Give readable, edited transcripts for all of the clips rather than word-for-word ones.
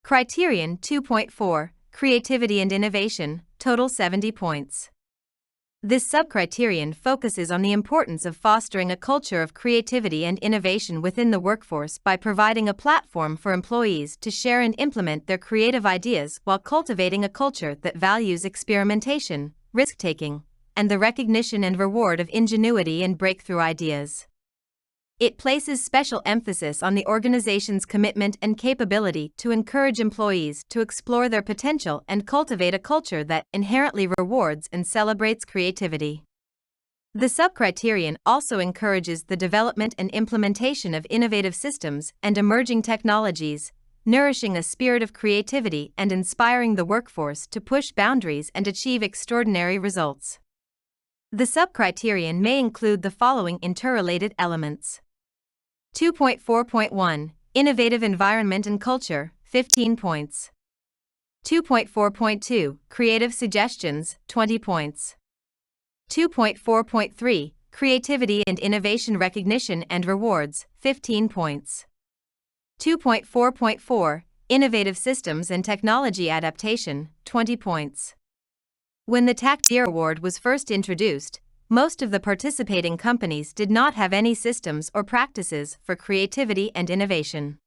Criterion 2.4, Creativity and Innovation, total 70 points. This subcriterion focuses on the importance of fostering a culture of creativity and innovation within the workforce by providing a platform for employees to share and implement their creative ideas while cultivating a culture that values experimentation, risk-taking, and the recognition and reward of ingenuity and breakthrough ideas. It places special emphasis on the organization's commitment and capability to encourage employees to explore their potential and cultivate a culture that inherently rewards and celebrates creativity. The subcriterion also encourages the development and implementation of innovative systems and emerging technologies, nourishing a spirit of creativity and inspiring the workforce to push boundaries and achieve extraordinary results. The subcriterion may include the following interrelated elements. 2.4.1 Innovative Environment and Culture, 15 points. 2.4.2 Creative Suggestions, 20 points. 2.4.3 Creativity and Innovation Recognition and Rewards, 15 points. 2.4.4 Innovative Systems and Technology Adaptation, 20 points. When the Taqdeer Award was first introduced, most of the participating companies did not have any systems or practices for creativity and innovation.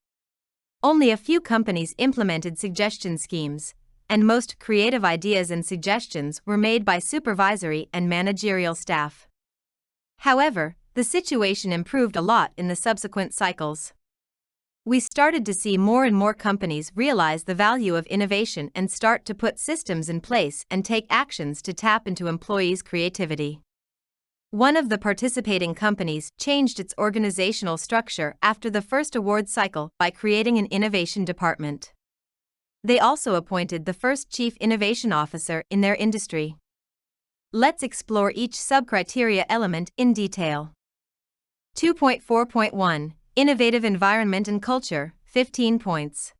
Only a few companies implemented suggestion schemes, and most creative ideas and suggestions were made by supervisory and managerial staff. However, the situation improved a lot in the subsequent cycles. We started to see more and more companies realize the value of innovation and start to put systems in place and take actions to tap into employees' creativity. One of the participating companies changed its organizational structure after the first award cycle by creating an innovation department. They also appointed the first chief innovation officer in their industry. Let's explore each subcriteria element in detail. 2.4.1 Innovative Environment and Culture, 15 points.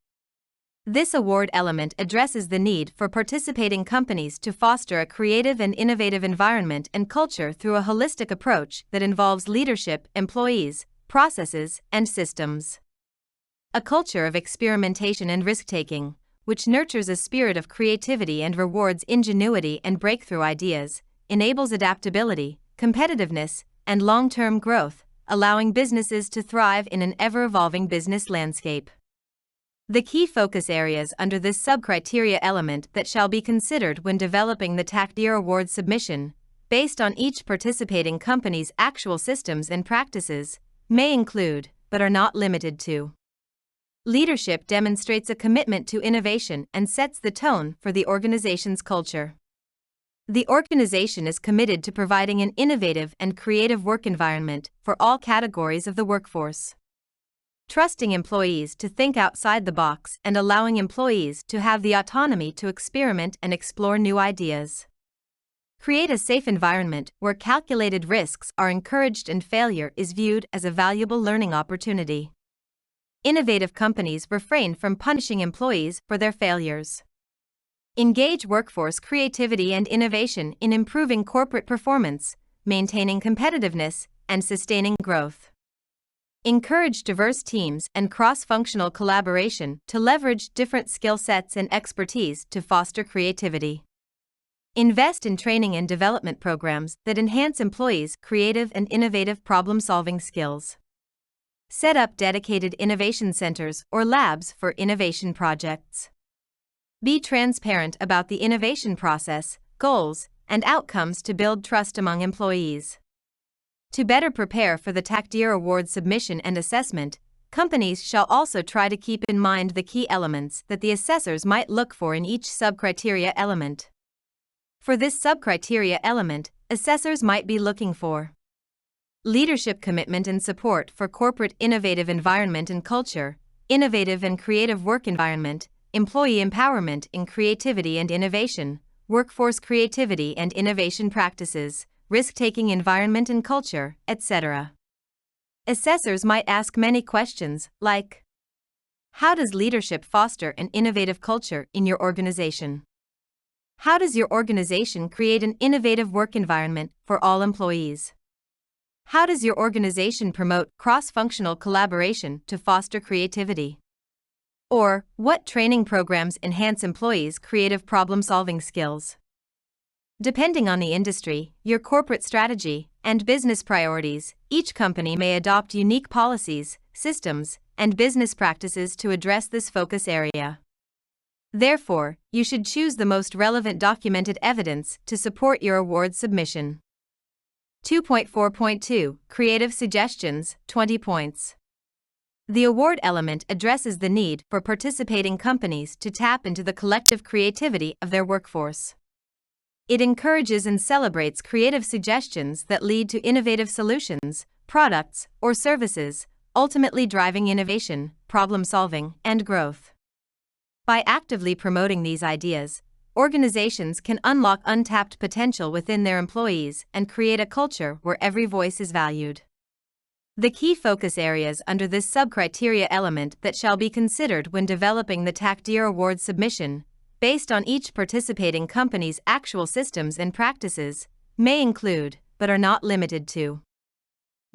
This award element addresses the need for participating companies to foster a creative and innovative environment and culture through a holistic approach that involves leadership, employees, processes, and systems. A culture of experimentation and risk-taking, which nurtures a spirit of creativity and rewards ingenuity and breakthrough ideas, enables adaptability, competitiveness, and long-term growth, allowing businesses to thrive in an ever-evolving business landscape. The key focus areas under this subcriteria element that shall be considered when developing the Taqdeer Award submission, based on each participating company's actual systems and practices, may include, but are not limited to: leadership demonstrates a commitment to innovation and sets the tone for the organization's culture. The organization is committed to providing an innovative and creative work environment for all categories of the workforce. Trusting employees to think outside the box and allowing employees to have the autonomy to experiment and explore new ideas. Create a safe environment where calculated risks are encouraged and failure is viewed as a valuable learning opportunity. Innovative companies refrain from punishing employees for their failures. Engage workforce creativity and innovation in improving corporate performance, maintaining competitiveness, and sustaining growth. Encourage diverse teams and cross-functional collaboration to leverage different skill sets and expertise to foster creativity. Invest in training and development programs that enhance employees' creative and innovative problem-solving skills. Set up dedicated innovation centers or labs for innovation projects. Be transparent about the innovation process, goals, and outcomes to build trust among employees. To better prepare for the Taqdeer Award submission and assessment, companies shall also try to keep in mind the key elements that the assessors might look for in each subcriteria element. For this subcriteria element, assessors might be looking for leadership commitment and support for corporate innovative environment and culture, innovative and creative work environment, employee empowerment in creativity and innovation, workforce creativity and innovation practices, risk-taking environment and culture, etc. Assessors might ask many questions, like: how does leadership foster an innovative culture in your organization? How does your organization create an innovative work environment for all employees? How does your organization promote cross-functional collaboration to foster creativity? Or, what training programs enhance employees' creative problem-solving skills? Depending on the industry, your corporate strategy, and business priorities, each company may adopt unique policies, systems, and business practices to address this focus area. Therefore, you should choose the most relevant documented evidence to support your award submission. 2.4.2 Creative Suggestions, 20 points. The award element addresses the need for participating companies to tap into the collective creativity of their workforce. It encourages and celebrates creative suggestions that lead to innovative solutions, products, or services, ultimately driving innovation, problem-solving, and growth. By actively promoting these ideas, organizations can unlock untapped potential within their employees and create a culture where every voice is valued. The key focus areas under this sub-criteria element that shall be considered when developing the Taqdeer award submission, based on each participating company's actual systems and practices, may include, but are not limited to: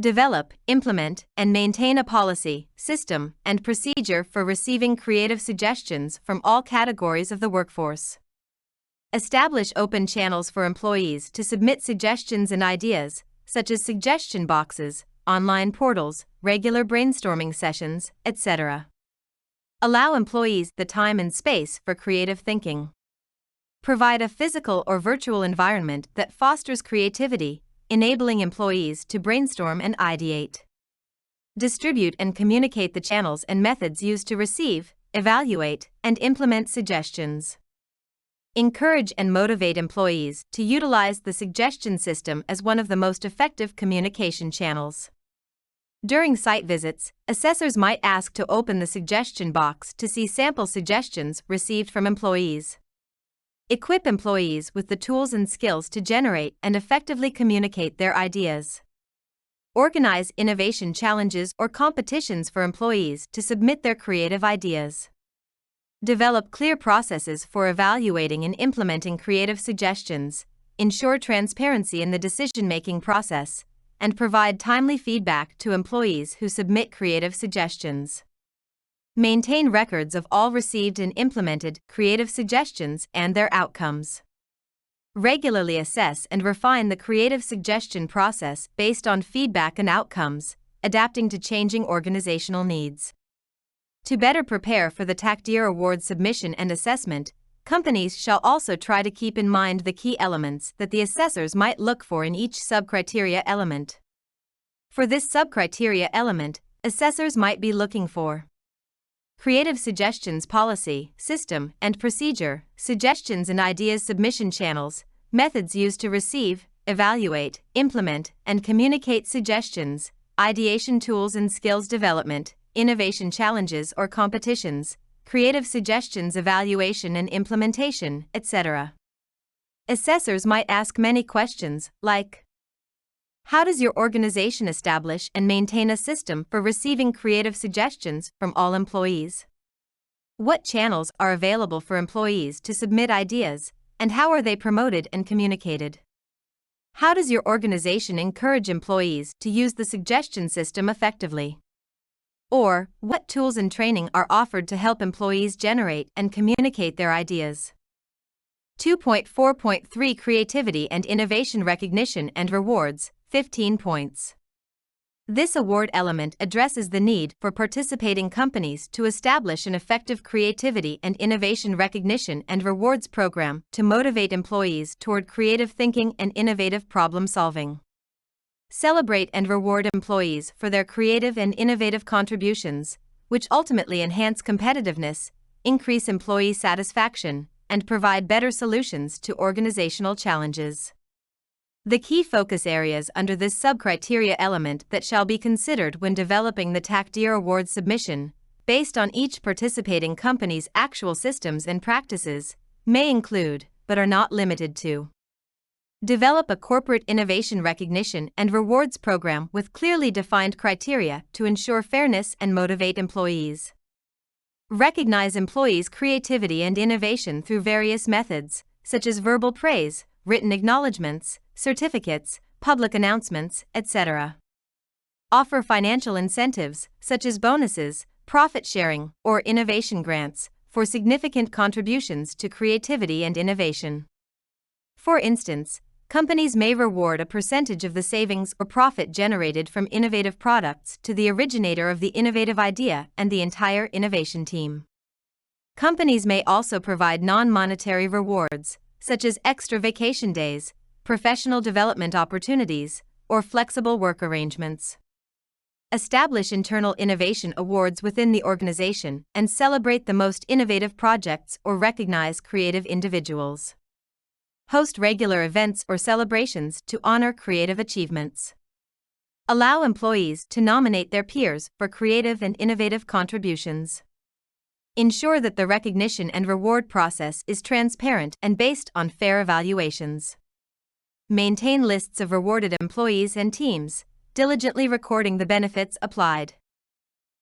develop, implement, and maintain a policy, system, and procedure for receiving creative suggestions from all categories of the workforce. Establish open channels for employees to submit suggestions and ideas, such as suggestion boxes, online portals, regular brainstorming sessions, etc. Allow employees the time and space for creative thinking. Provide a physical or virtual environment that fosters creativity, enabling employees to brainstorm and ideate. Distribute and communicate the channels and methods used to receive, evaluate, and implement suggestions. Encourage and motivate employees to utilize the suggestion system as one of the most effective communication channels. During site visits, assessors might ask to open the suggestion box to see sample suggestions received from employees. Equip employees with the tools and skills to generate and effectively communicate their ideas. Organize innovation challenges or competitions for employees to submit their creative ideas. Develop clear processes for evaluating and implementing creative suggestions, ensure transparency in the decision-making process, and provide timely feedback to employees who submit creative suggestions. Maintain records of all received and implemented creative suggestions and their outcomes. Regularly assess and refine the creative suggestion process based on feedback and outcomes, adapting to changing organizational needs. To better prepare for the Taqdeer award submission and assessment, companies shall also try to keep in mind the key elements that the assessors might look for in each sub-criteria element. For this sub-criteria element, assessors might be looking for creative suggestions policy, system, and procedure, suggestions and ideas submission channels, methods used to receive, evaluate, implement, and communicate suggestions, ideation tools and skills development, innovation challenges or competitions, creative suggestions evaluation and implementation, etc. Assessors might ask many questions, like: how does your organization establish and maintain a system for receiving creative suggestions from all employees? What channels are available for employees to submit ideas, and how are they promoted and communicated? How does your organization encourage employees to use the suggestion system effectively? Or, what tools and training are offered to help employees generate and communicate their ideas? 2.4.3 Creativity and Innovation Recognition and Rewards, 15 points. This award element addresses the need for participating companies to establish an effective creativity and innovation recognition and rewards program to motivate employees toward creative thinking and innovative problem solving. Celebrate and reward employees for their creative and innovative contributions, which ultimately enhance competitiveness, increase employee satisfaction, and provide better solutions to organizational challenges. The key focus areas under this sub-criteria element that shall be considered when developing the Taqdeer award submission, based on each participating company's actual systems and practices, may include, but are not limited to: develop a corporate innovation recognition and rewards program with clearly defined criteria to ensure fairness and motivate employees. Recognize employees' creativity and innovation through various methods, such as verbal praise, written acknowledgments, certificates, public announcements, etc. Offer financial incentives, such as bonuses, profit sharing, or innovation grants for significant contributions to creativity and innovation. For instance, companies may reward a percentage of the savings or profit generated from innovative products to the originator of the innovative idea and the entire innovation team. Companies may also provide non-monetary rewards, such as extra vacation days, professional development opportunities, or flexible work arrangements. Establish internal innovation awards within the organization and celebrate the most innovative projects or recognize creative individuals. Host regular events or celebrations to honor creative achievements. Allow employees to nominate their peers for creative and innovative contributions. Ensure that the recognition and reward process is transparent and based on fair evaluations. Maintain lists of rewarded employees and teams, diligently recording the benefits applied.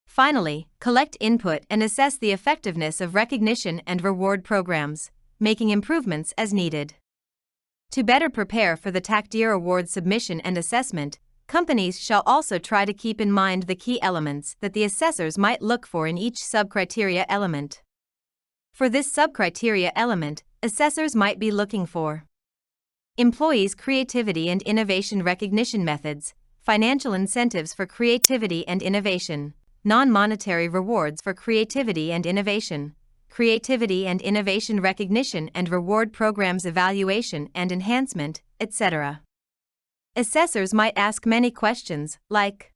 Finally, collect input and assess the effectiveness of recognition and reward programs, making improvements as needed. To better prepare for the Taqdeer Award submission and assessment, companies shall also try to keep in mind the key elements that the assessors might look for in each subcriteria element. For this subcriteria element, assessors might be looking for employees' creativity and innovation recognition methods, financial incentives for creativity and innovation, non-monetary rewards for creativity and innovation recognition and reward programs evaluation and enhancement, etc. Assessors might ask many questions, like: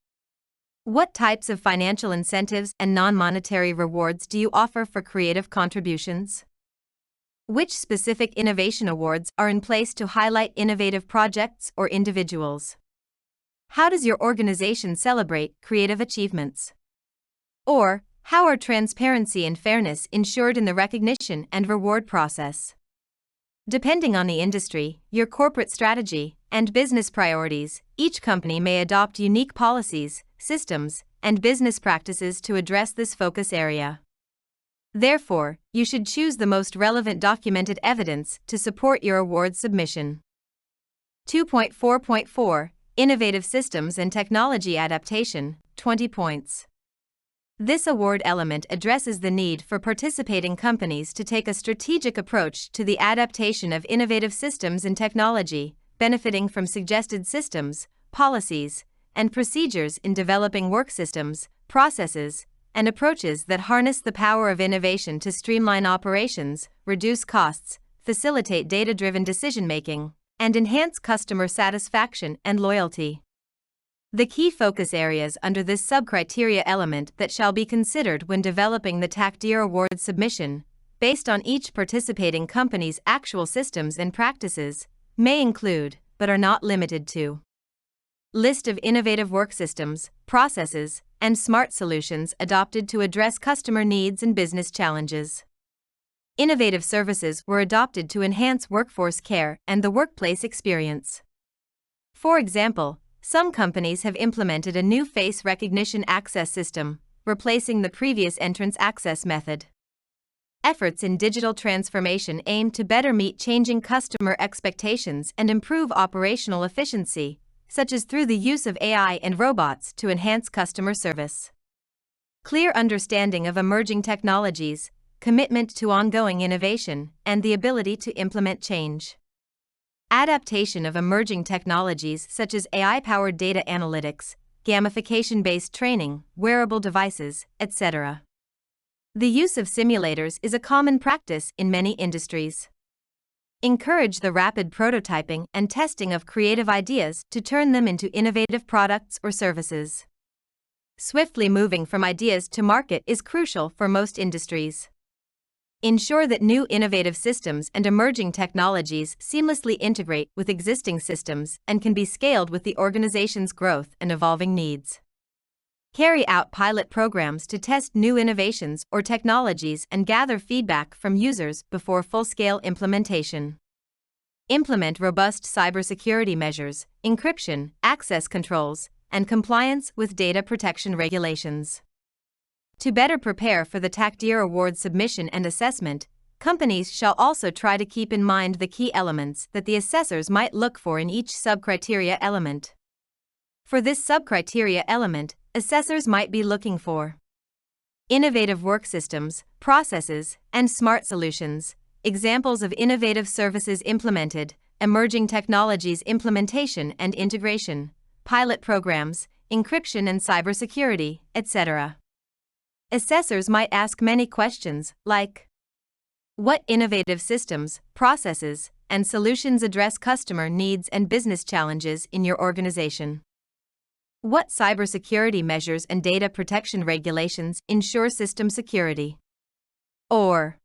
what types of financial incentives and non-monetary rewards do you offer for creative contributions? Which specific innovation awards are in place to highlight innovative projects or individuals? How does your organization celebrate creative achievements? Or, how are transparency and fairness ensured in the recognition and reward process? Depending on the industry, your corporate strategy, and business priorities, each company may adopt unique policies, systems, and business practices to address this focus area. Therefore, you should choose the most relevant documented evidence to support your award submission. 2.4.4 Innovative Systems and Technology Adaptation, 20 points. This award element addresses the need for participating companies to take a strategic approach to the adaptation of innovative systems and technology, benefiting from suggested systems, policies, and procedures in developing work systems, processes, and approaches that harness the power of innovation to streamline operations, reduce costs, facilitate data-driven decision-making, and enhance customer satisfaction and loyalty. The key focus areas under this subcriteria element that shall be considered when developing the Taqdeer Award submission, based on each participating company's actual systems and practices, may include, but are not limited to: list of innovative work systems, processes, and smart solutions adopted to address customer needs and business challenges. Innovative services were adopted to enhance workforce care and the workplace experience. For example, some companies have implemented a new face recognition access system, replacing the previous entrance access method. Efforts in digital transformation aim to better meet changing customer expectations and improve operational efficiency, such as through the use of AI and robots to enhance customer service. Clear understanding of emerging technologies, commitment to ongoing innovation, and the ability to implement change. Adaptation of emerging technologies such as AI-powered data analytics, gamification-based training, wearable devices, etc. The use of simulators is a common practice in many industries. Encourage the rapid prototyping and testing of creative ideas to turn them into innovative products or services. Swiftly moving from ideas to market is crucial for most industries. Ensure that new innovative systems and emerging technologies seamlessly integrate with existing systems and can be scaled with the organization's growth and evolving needs. Carry out pilot programs to test new innovations or technologies and gather feedback from users before full-scale implementation. Implement robust cybersecurity measures, encryption, access controls, and compliance with data protection regulations. To better prepare for the Taqdeer Award submission and assessment, companies shall also try to keep in mind the key elements that the assessors might look for in each subcriteria element. For this subcriteria element, assessors might be looking for innovative work systems, processes, and smart solutions, examples of innovative services implemented, emerging technologies implementation and integration, pilot programs, encryption and cybersecurity, etc. Assessors might ask many questions, like: what innovative systems, processes, and solutions address customer needs and business challenges in your organization? What cybersecurity measures and data protection regulations ensure system security? Or,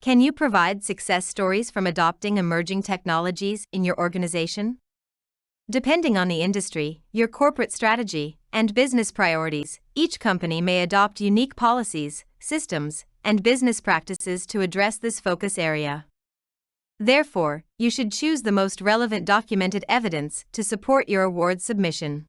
can you provide success stories from adopting emerging technologies in your organization? Depending on the industry, your corporate strategy, and business priorities, each company may adopt unique policies, systems, and business practices to address this focus area. Therefore, you should choose the most relevant documented evidence to support your award submission.